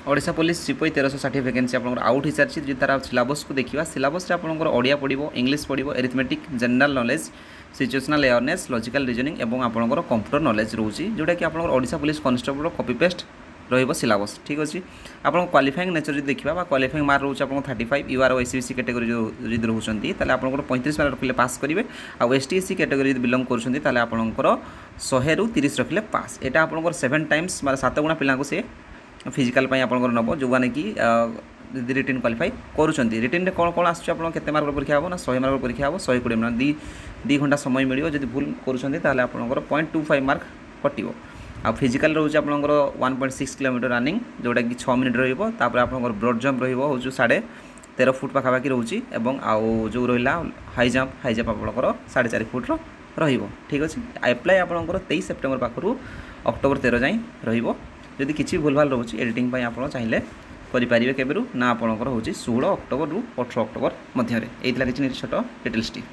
Odisha police सिपाही 1360 vacancy आप out हो सारी जो तार सिलेबस को देखा सिलेबस आपंकर ओडिया पड़ो इंग्लीश पड़ो arithmetic general knowledge situational awareness logical reasoning और आपंकर कंप्यूटर नॉलेज रोचे जोटा कि आपंकर Odisha police constable copy paste रहिबो सिलेबस ठीक अच्छे आपन क्वालिफाइंग नेचर जो देखा क्वालिफाइंग मार्क रोचे आप 35 यूआर और एससीबीसी कैटेगरी जो रोचे आपंकर 35 मार्क रखिले पास करेंगे आउ एसटी एससी कैटेगरी बिलंग कर आपंकर 100 ରୁ 30 रखिले पास यहाँ आपंकर 7 टाइम्स मारे 7 गुणा पिला से फिजिकाल आपंकर नब जो मैंने कि रिटिन क्वालिफाई करुँच रिटिन कौन कौन आस मार्क परीक्षा हम ना 100 मार्क परीक्षा हम 120 मिनट 2 घंटा समय मिले जब भूल करें आपंकर 0.25 मार्क कटो आ फिजिकाल रोचे आपंकर 1.6 किलोमीटर रनिंग जोटा कि 6 मिनट रहा ब्रॉड जंप रो 13.5 फुट पाखापाखि रोचे आउ जो रहा हाई जंप आपंकर 4.5 फुट ठीक अच्छे एप्लाय आपंकर 23 सेप्टेम्बर पाखु अक्टोबर 13 जाए रही किसी भूल भाल रोचे एडिटिंग आप चाहिए करेंगे केबरू ना आपंकर हूँ 16 अक्टोबर रु 18 अक्टोबर मध्य ये किसी छोट डिटेल्स टी।